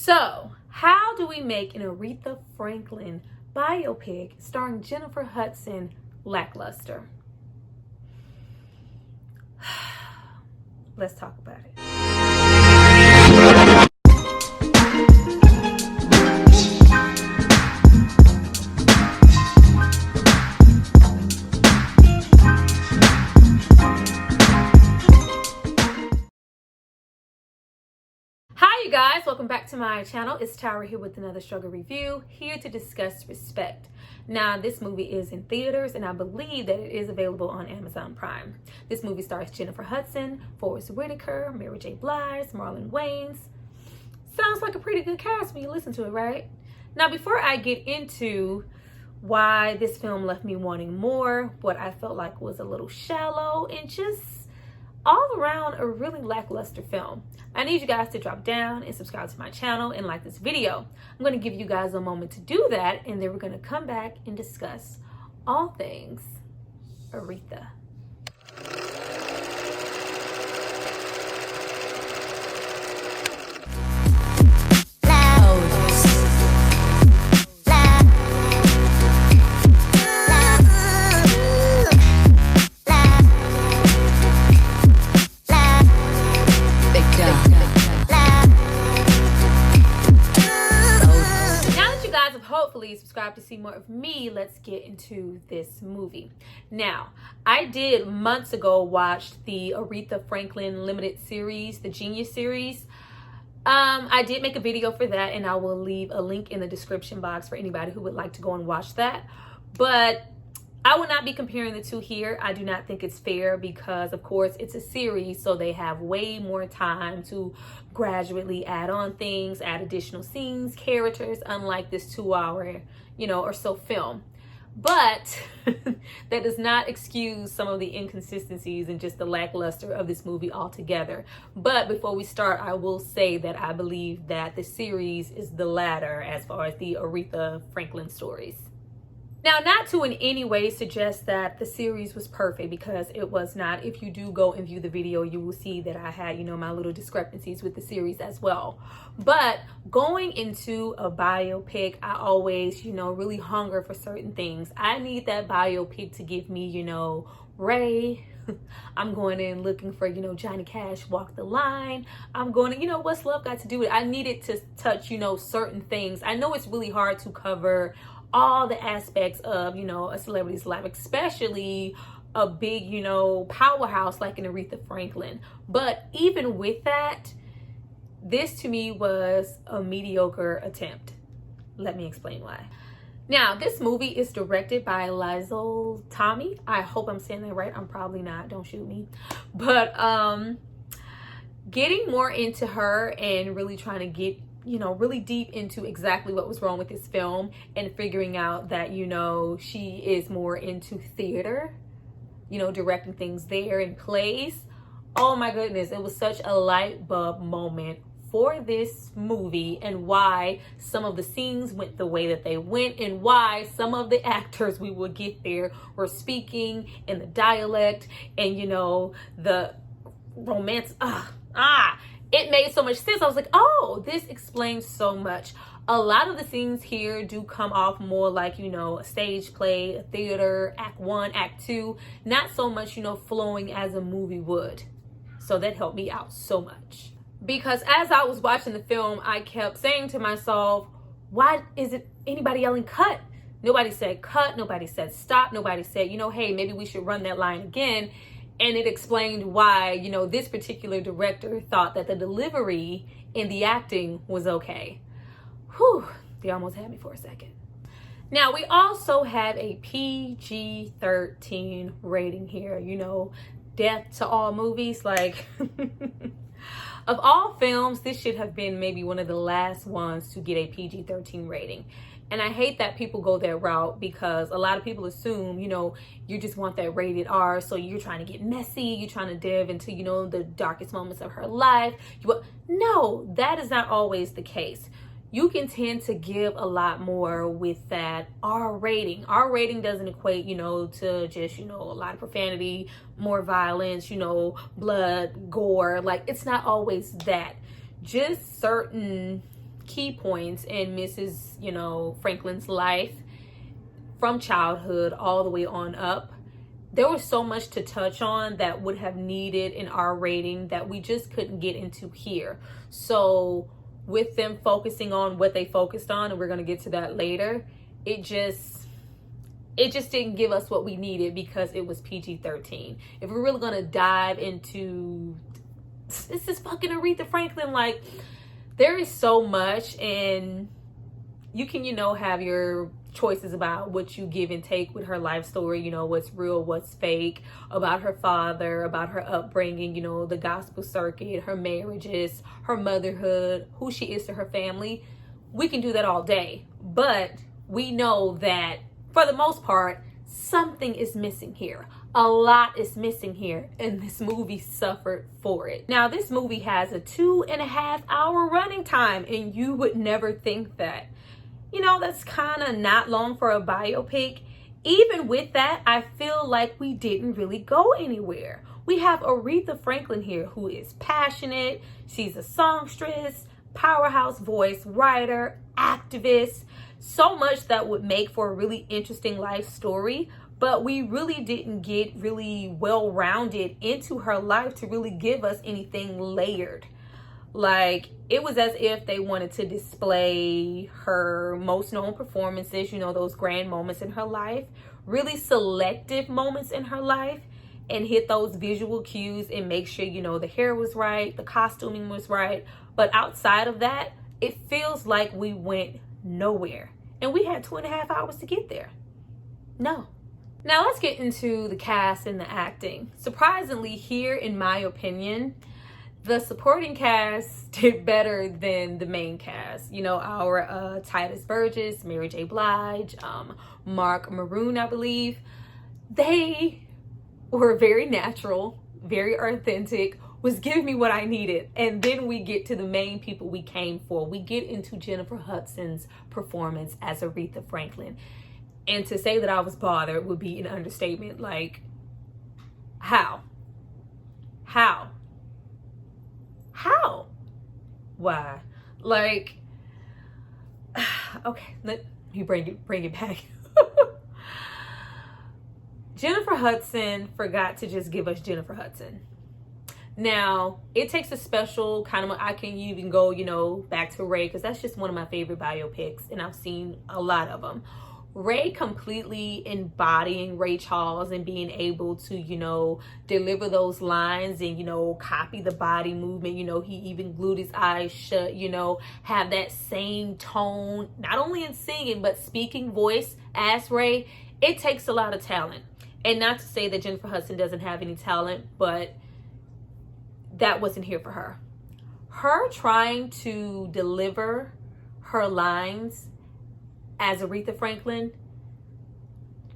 So, how do we make an Aretha Franklin biopic starring Jennifer Hudson lackluster? Let's talk about it. Hi you guys, welcome back to my channel. It's Tyra here with another struggle review, here to discuss Respect. Now, this movie is in theaters and I believe that it is available on Amazon Prime. This movie stars Jennifer Hudson, Forest Whitaker, Mary J. Blige, Marlon Wayans. Sounds like a pretty good cast when you listen to it, right? Now, before I get into why this film left me wanting more, what I felt like was a little shallow and just all around a really lackluster film, I need you guys to drop down and subscribe to my channel and like this video. I'm going to give you guys a moment to do that, and then we're going to come back and discuss all things Aretha. Hopefully subscribe to see more of me. Let's get into this movie. Now, I did months ago watch the Aretha Franklin limited series, the Genius series. I did make a video for that, and I will leave a link in the description box for anybody who would like to go and watch that. But I will not be comparing the two here. I do not think it's fair because, of course, it's a series, so they have way more time to gradually add on things, add additional scenes, characters, unlike this 2-hour, or so film. But that does not excuse some of the inconsistencies and just the lackluster of this movie altogether. But before we start, I will say that I believe that the series is the latter as far as the Aretha Franklin stories. Now, not to in any way suggest that the series was perfect, because it was not. If you do go and view the video, you will see that I had, my little discrepancies with the series as well. But going into a biopic, I always, really hunger for certain things. I need that biopic to give me, Ray. I'm going in looking for, Johnny Cash, Walk the Line. I'm going to, What's Love Got to Do with It? I needed to touch, certain things. I know it's really hard to cover all the aspects of, a celebrity's life, especially a big, powerhouse like an Aretha Franklin. But even with that, this to me was a mediocre attempt. Let me explain why. Now, this movie is directed by Lizel Tommy. I hope I'm saying that right. I'm probably not. Don't shoot me. But getting more into her and really trying to get really deep into exactly what was wrong with this film and figuring out that, she is more into theater, directing things there and plays. Oh my goodness, it was such a light bulb moment for this movie, and why some of the scenes went the way that they went, and why some of the actors we would get there were speaking in the dialect, and the romance, it made so much sense. I was like, oh, this explains so much. A lot of the scenes here do come off more like, a stage play, a theater, act 1, act 2, not so much, flowing as a movie would. So that helped me out so much. Because as I was watching the film, I kept saying to myself, why isn't anybody yelling cut? Nobody said cut, nobody said stop, nobody said, hey, maybe we should run that line again. And it explained why, this particular director thought that the delivery and the acting was okay. Whew, they almost had me for a second. Now, we also have a PG-13 rating here, death to all movies. Like, of all films, this should have been maybe one of the last ones to get a PG-13 rating. And I hate that people go that route, because a lot of people assume, you just want that rated R. So you're trying to get messy. You're trying to dive into, the darkest moments of her life. No, that is not always the case. You can tend to give a lot more with that R rating. R rating doesn't equate, to just, a lot of profanity, more violence, blood, gore. Like, it's not always that. Just certain key points in Mrs. Franklin's life from childhood all the way on up. There was so much to touch on that would have needed an R rating that we just couldn't get into here. So with them focusing on what they focused on, and we're going to get to that later, it just didn't give us what we needed because it was PG-13. If we're really going to dive into this is fucking Aretha Franklin, like, there is so much, and you can, have your choices about what you give and take with her life story, what's real, what's fake, about her father, about her upbringing, the gospel circuit, her marriages, her motherhood, who she is to her family. We can do that all day, but we know that for the most part, something is missing here. A lot is missing here, and this movie suffered for it. Now, this movie has a 2.5-hour running time, and you would never think that. That's kind of not long for a biopic. Even with that, I feel like we didn't really go anywhere. We have Aretha Franklin here, who is passionate. She's a songstress, powerhouse voice, writer, activist. So much that would make for a really interesting life story, but we really didn't get really well-rounded into her life to really give us anything layered. Like, it was as if they wanted to display her most known performances, those grand moments in her life, really selective moments in her life, and hit those visual cues and make sure, the hair was right, the costuming was right. But outside of that, it feels like we went nowhere. And we had 2.5 hours to get there. No. Now let's get into the cast and the acting. Surprisingly, here, in my opinion, the supporting cast did better than the main cast. Our Titus Burgess, Mary J. Blige, Mark Maroon, I believe. They were very natural, very authentic, was giving me what I needed. And then we get to the main people we came for. We get into Jennifer Hudson's performance as Aretha Franklin. And to say that I was bothered would be an understatement. Like, how? Why? Like, okay, let me bring it back. Jennifer Hudson forgot to just give us Jennifer Hudson. Now, it takes a special kind of, I can even go, back to Ray, because that's just one of my favorite biopics, and I've seen a lot of them. Ray completely embodying Ray Charles and being able to, deliver those lines and, copy the body movement. He even glued his eyes shut, have that same tone, not only in singing, but speaking voice as Ray. It takes a lot of talent. And not to say that Jennifer Hudson doesn't have any talent, but that wasn't here for her. Her trying to deliver her lines as Aretha Franklin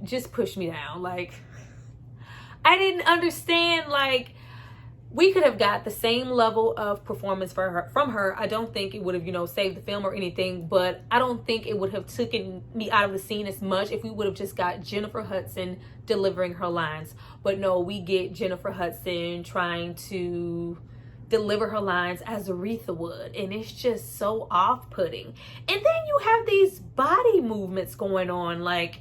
just pushed me down. Like, I didn't understand. Like, we could have got the same level of performance from her. I don't think it would have, saved the film or anything, but I don't think it would have taken me out of the scene as much if we would have just got Jennifer Hudson delivering her lines. But no, we get Jennifer Hudson trying to deliver her lines as Aretha would, and it's just so off-putting. And then you have these body movements going on. Like,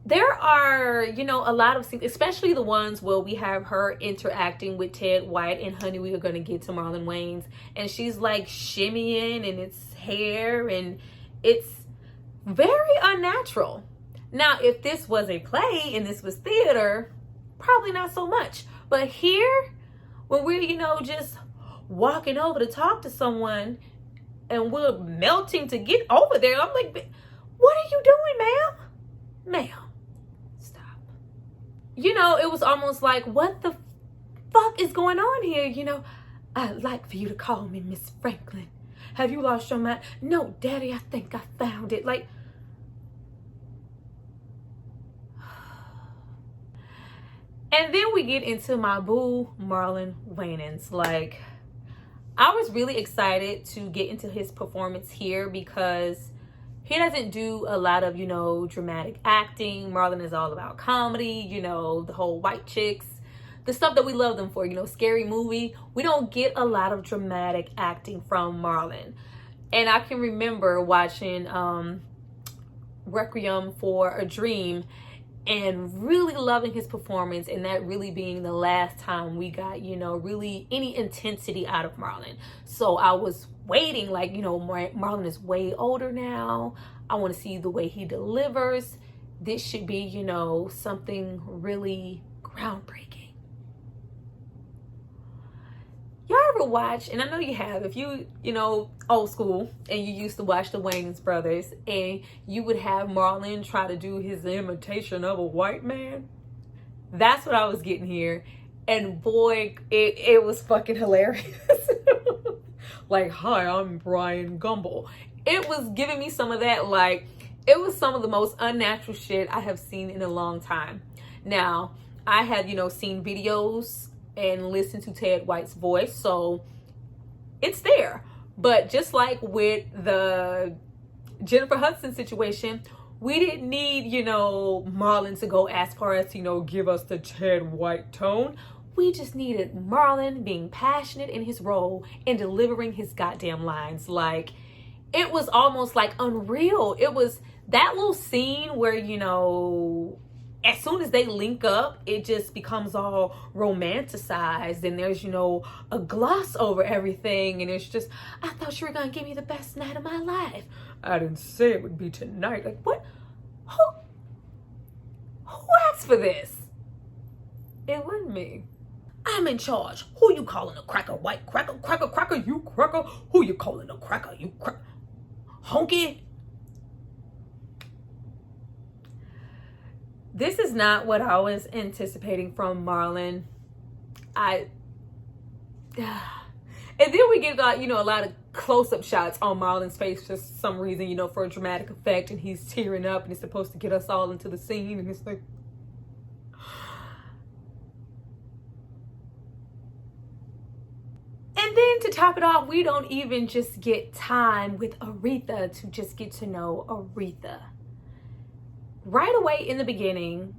there are, a lot of scenes, especially the ones where we have her interacting with Ted White, and honey, we are going to get to Marlon Wayans, and she's like shimmying, and it's hair, and it's very unnatural. Now, if this was a play and this was theater, probably not so much. But here, when we're, just walking over to talk to someone and we're melting to get over there, I'm like, what are you doing, ma'am? Ma'am, stop. It was almost like, what the fuck is going on here? I'd like for you to call me Miss Franklin. Have you lost your mind? No, Daddy, I think I found it. Like, and then we get into my boo, Marlon Wayans. Like, I was really excited to get into his performance here because he doesn't do a lot of, dramatic acting. Marlon is all about comedy, the whole white chicks, the stuff that we love them for, Scary Movie. We don't get a lot of dramatic acting from Marlon. And I can remember watching Requiem for a Dream and really loving his performance, and that really being the last time we got, you know, really any intensity out of Marlon. So I was waiting, like, you know, Marlon is way older now. I want to see the way he delivers. This should be, you know, something really groundbreaking. Y'all ever watch, and I know you have, if you know, old school, and you used to watch the Wayans brothers, and you would have Marlon try to do his imitation of a white man? That's what I was getting here. And boy, it was fucking hilarious. Like, hi, I'm Brian Gumble. It was giving me some of that, like, it was some of the most unnatural shit I have seen in a long time. Now, I have, you know, seen videos and listen to Ted White's voice, so it's there. But just like with the Jennifer Hudson situation, we didn't need, you know, Marlon to go as far as, you know, give us the Ted White tone. We just needed Marlon being passionate in his role and delivering his goddamn lines. Like, it was almost like unreal. It was that little scene where, you know, as soon as they link up, it just becomes all romanticized, and there's, you know, a gloss over everything, and it's just, I thought you were gonna give me the best night of my life. I didn't say it would be tonight. Like, what? Who asked for this? It wasn't me. I'm in charge. Who you calling a cracker? White cracker? Cracker, you cracker? Who you calling a cracker? You cracker? Honky? This is not what I was anticipating from Marlon. And then we get, you know, a lot of close-up shots on Marlon's face for some reason, you know, for a dramatic effect, and he's tearing up, and it's supposed to get us all into the scene, and it's like, and then to top it off, we don't even just get time with Aretha to just get to know Aretha. Right away in the beginning,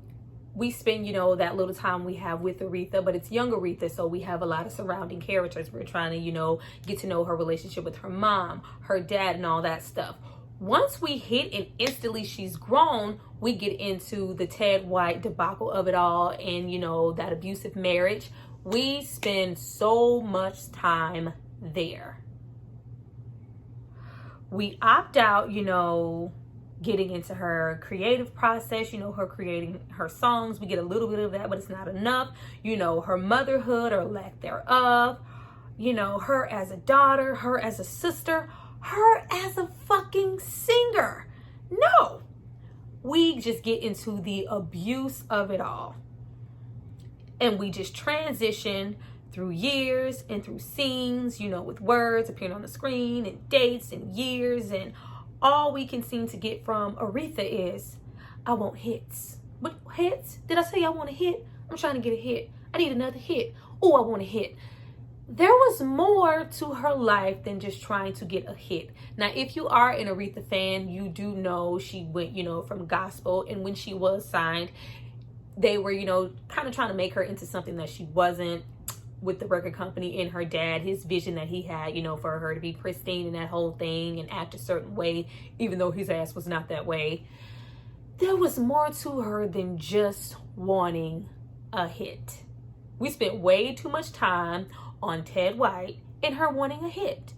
we spend, you know, that little time we have with Aretha, but it's young Aretha, so we have a lot of surrounding characters. We're trying to, you know, get to know her relationship with her mom, her dad, and all that stuff. Once we hit and instantly she's grown, we get into the Ted White debacle of it all and, you know, that abusive marriage. We spend so much time there. We opt out, you know, getting into her creative process, you know, her creating her songs. We get a little bit of that, but it's not enough. You know, her motherhood or lack thereof, you know, her as a daughter, her as a sister, her as a fucking singer. No, we just get into the abuse of it all. And we just transition through years and through scenes, you know, with words appearing on the screen and dates and years, and all we can seem to get from Aretha is, I want hits. What hits? Did I say I want a hit? I'm trying to get a hit. I need another hit. Oh, I want a hit. There was more to her life than just trying to get a hit. Now, if you are an Aretha fan, you do know she went, you know, from gospel, and when she was signed, they were, you know, kind of trying to make her into something that she wasn't with the record company and her dad, his vision that he had, you know, for her to be pristine and that whole thing and act a certain way, even though his ass was not that way. There was more to her than just wanting a hit. We spent way too much time on Ted White and her wanting a hit.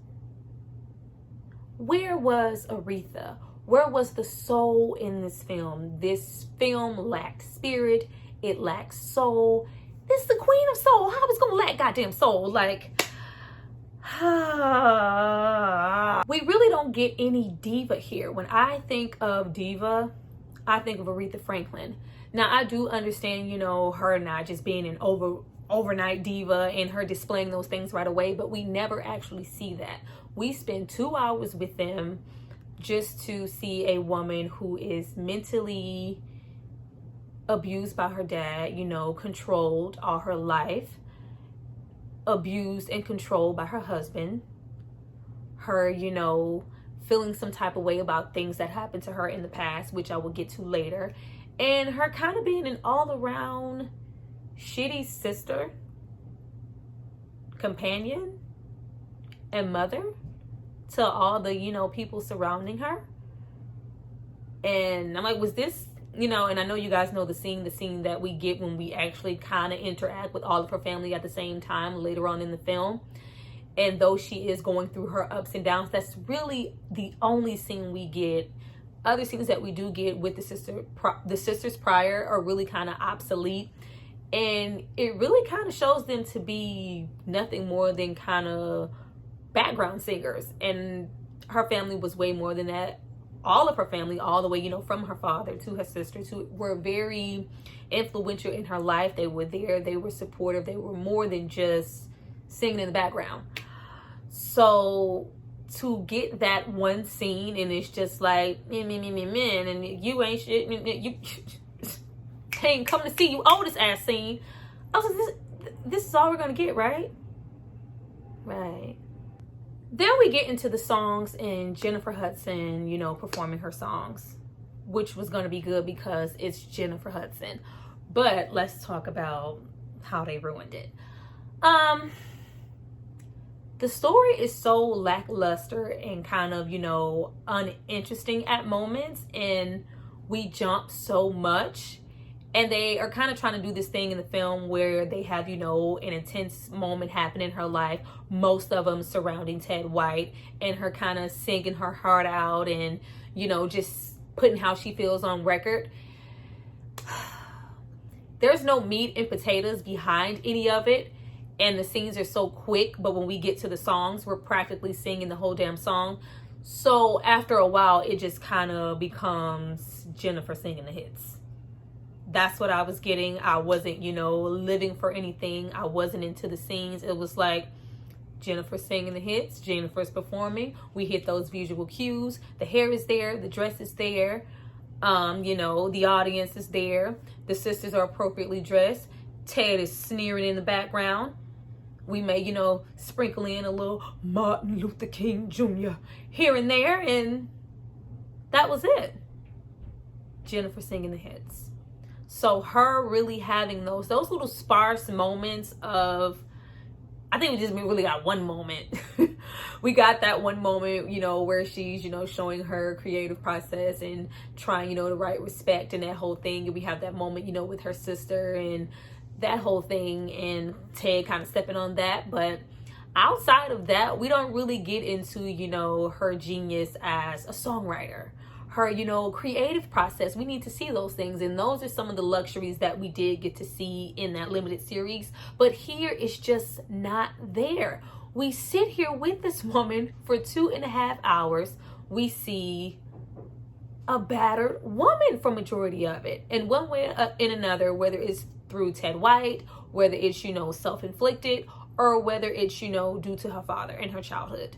Where was Aretha? Where was the soul in this film? This film lacked spirit. It lacked soul. This is the queen of soul. How was gonna lack goddamn soul? Like, we really don't get any diva here. When I think of diva, I think of Aretha Franklin. Now, I do understand, you know, her not just being an overnight diva and her displaying those things right away, but we never actually see that. We spend 2 hours with them just to see a woman who is mentally abused by her dad, you know, controlled all her life, abused and controlled by her husband, her, you know, feeling some type of way about things that happened to her in the past, which I will get to later, and her kind of being an all-around shitty sister, companion, and mother to all the, you know, people surrounding her. And I'm like, was this, you know, and I know you guys know the scene that we get when we actually kind of interact with all of her family at the same time later on in the film. And though she is going through her ups and downs, that's really the only scene we get. Other scenes that we do get with the sisters prior are really kind of obsolete. And it really kind of shows them to be nothing more than kind of background singers. And her family was way more than that. All of her family, all the way, you know, from her father to her sisters, who were very influential in her life. They were there. They were supportive. They were more than just singing in the background. So to get that one scene and it's just like, man, and you ain't shit, you ain't coming to see you, oldest ass scene. I was like, this is all we're going to get, right? Right. Then we get into the songs and Jennifer Hudson, you know, performing her songs, which was going to be good because it's Jennifer Hudson. But let's talk about how they ruined it. The story is so lackluster and kind of, you know, uninteresting at moments, and we jump so much. And they are kind of trying to do this thing in the film where they have, you know, an intense moment happen in her life, most of them surrounding Ted White, and her kind of singing her heart out and, you know, just putting how she feels on record. There's no meat and potatoes behind any of it. And the scenes are so quick, but when we get to the songs, we're practically singing the whole damn song. So after a while, it just kind of becomes Jennifer singing the hits. That's what I was getting. I wasn't, you know, living for anything. I wasn't into the scenes. It was like Jennifer singing the hits, Jennifer's performing. We hit those visual cues. The hair is there. The dress is there. You know, the audience is there. The sisters are appropriately dressed. Ted is sneering in the background. We may, you know, sprinkle in a little Martin Luther King Jr. here and there, and that was it. Jennifer singing the hits. So her really having those little sparse moments of, I think we just really got one moment. We got that one moment, you know, where she's, you know, showing her creative process and trying, you know, to write respect and that whole thing. And we have that moment, you know, with her sister and that whole thing, and Ted kind of stepping on that. But outside of that, we don't really get into, you know, her genius as a songwriter, her, you know, creative process. We need to see those things, and those are some of the luxuries that we did get to see in that limited series. But here it's just not there. We sit here with this woman for 2.5 hours. We see a battered woman for majority of it, in one way or in another, whether it's through Ted White, whether it's, you know, self-inflicted, or whether it's, you know, due to her father in her childhood.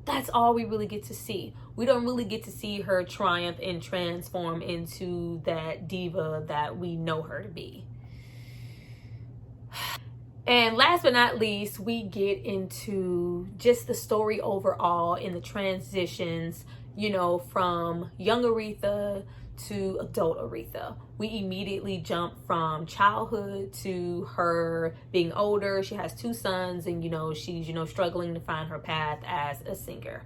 That's all we really get to see. We don't really get to see her triumph and transform into that diva that we know her to be. And last but not least, we get into just the story overall in the transitions, you know, from young Aretha to adult Aretha. We immediately jump from childhood to her being older. She has 2 sons, and, you know, she's, you know, struggling to find her path as a singer.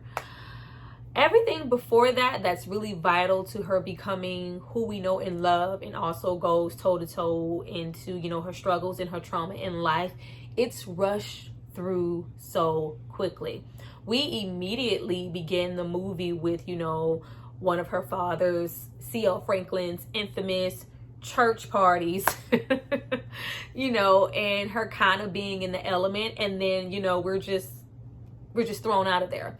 Everything before that, that's really vital to her becoming who we know and love, and also goes toe to toe into, you know, her struggles and her trauma in life. It's rushed through so quickly. We immediately begin the movie with, you know, one of her father's, C.L. Franklin's infamous church parties, you know, and her kind of being in the element, and then, you know, we're just thrown out of there.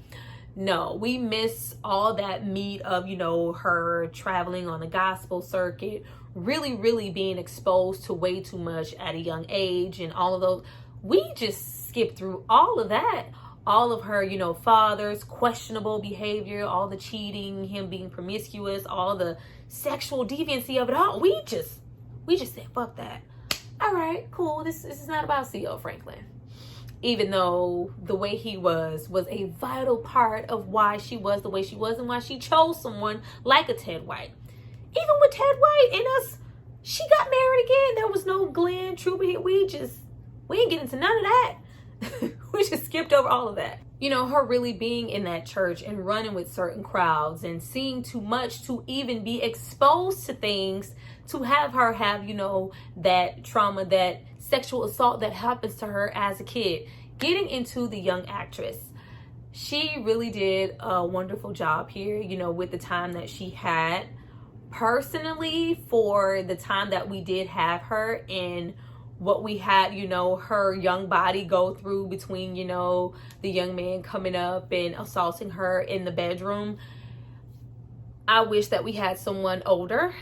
No, we miss all that meat of, you know, her traveling on the gospel circuit, really being exposed to way too much at a young age, and all of those. We just skip through all of that. All of her, you know, father's questionable behavior, all the cheating, him being promiscuous, all the sexual deviancy of it all. We just said, fuck that. All right, cool. This is not about C.L. Franklin. Even though the way he was a vital part of why she was the way she was and why she chose someone like a Ted White. Even with Ted White and us, she got married again. There was no Glenn Trubin here. We ain't getting into none of that. We just skipped over all of that. you know, her really being in that church and running with certain crowds and seeing too much to even be exposed to things, to have her have, you know, that trauma, that sexual assault that happens to her as a kid. Getting into the young actress, she really did a wonderful job here, you know, with the time that she had. Personally, for the time that we did have her and what we had, you know, her young body go through between, you know, the young man coming up and assaulting her in the bedroom, I wish that we had someone older,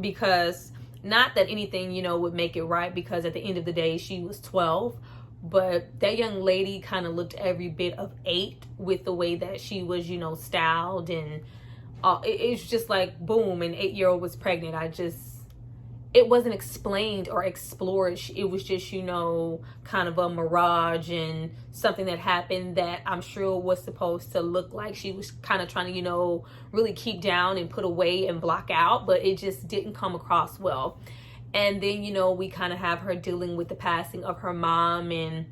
because not that anything, you know, would make it right, because at the end of the day she was 12, but that young lady kind of looked every bit of 8 with the way that she was, you know, styled, and it's just like boom, an 8-year-old was pregnant. It wasn't explained or explored. It was just, you know, kind of a mirage and something that happened that I'm sure was supposed to look like she was kind of trying to, you know, really keep down and put away and block out, but it just didn't come across well. And then, you know, we kind of have her dealing with the passing of her mom and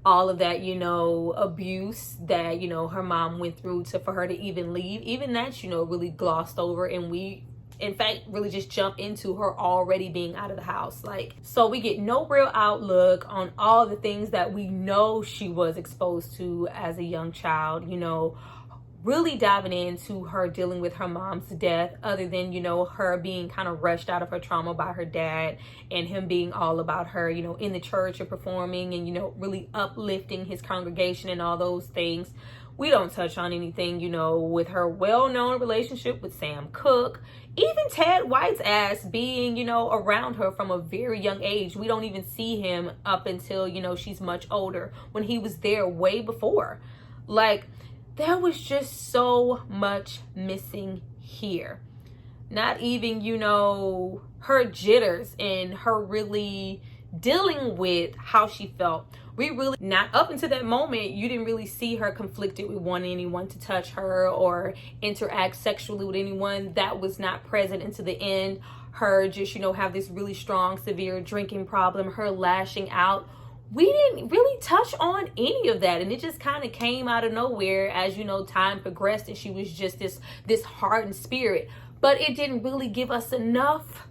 all of that, you know, abuse that, you know, her mom went through for her to even leave. Even that, you know, really glossed over, and we in fact really just jump into her already being out of the house. Like, so we get no real outlook on all the things that we know she was exposed to as a young child, you know, really diving into her dealing with her mom's death, other than, you know, her being kind of rushed out of her trauma by her dad, and him being all about her, you know, in the church and performing and, you know, really uplifting his congregation and all those things. We don't touch on anything, you know, with her well-known relationship with Sam Cooke, even Ted White's ass being, you know, around her from a very young age. We don't even see him up until, you know, she's much older, when he was there way before. Like, there was just so much missing here. Not even, you know, her jitters and her really dealing with how she felt. We really, not up until that moment, you didn't really see her conflicted with wanting anyone to touch her or interact sexually with anyone. That was not present until the end. Her just, you know, have this really strong, severe drinking problem, her lashing out. We didn't really touch on any of that, and it just kind of came out of nowhere as, you know, time progressed, and she was just this hardened spirit. But it didn't really give us enough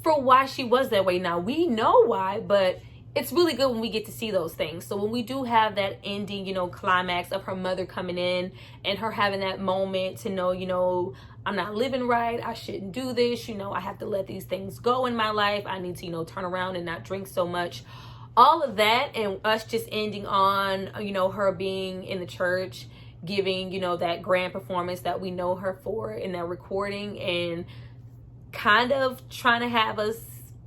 for why she was that way. Now we know why, but it's really good when we get to see those things. So when we do have that ending, you know, climax of her mother coming in and her having that moment to know, you know, I'm not living right, I shouldn't do this, you know, I have to let these things go in my life, I need to, you know, turn around and not drink so much. All of that, and us just ending on, you know, her being in the church, giving, you know, that grand performance that we know her for in that recording, and kind of trying to have us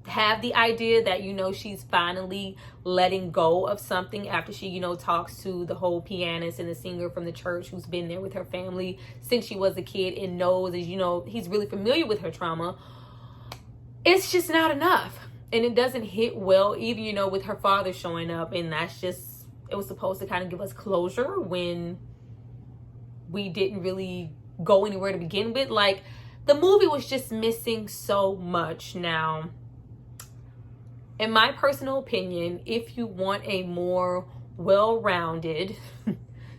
have the idea that, you know, she's finally letting go of something after she, you know, talks to the whole pianist and the singer from the church who's been there with her family since she was a kid and knows, as you know, he's really familiar with her trauma. It's just not enough. And it doesn't hit well, even, you know, with her father showing up. And that's just, it was supposed to kind of give us closure when we didn't really go anywhere to begin with. Like, the movie was just missing so much. Now, in my personal opinion, if you want a more well-rounded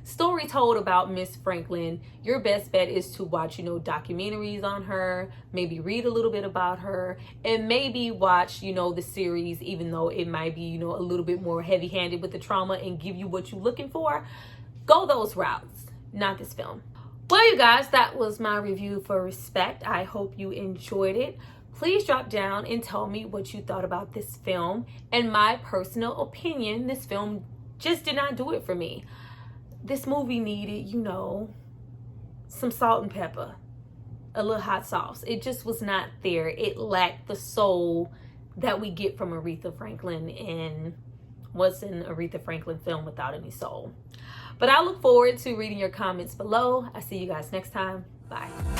story told about Miss Franklin, your best bet is to watch, you know, documentaries on her, maybe read a little bit about her, and maybe watch, you know, the series, even though it might be, you know, a little bit more heavy-handed with the trauma and give you what you're looking for. Go those routes, not this film. Well, you guys, that was my review for Respect. I hope you enjoyed it. Please drop down and tell me what you thought about this film. In my personal opinion, this film just did not do it for me. This movie needed, you know, some salt and pepper, a little hot sauce. It just was not there. It lacked the soul that we get from Aretha Franklin, and what's an Aretha Franklin film without any soul? But I look forward to reading your comments below. I see you guys next time. Bye.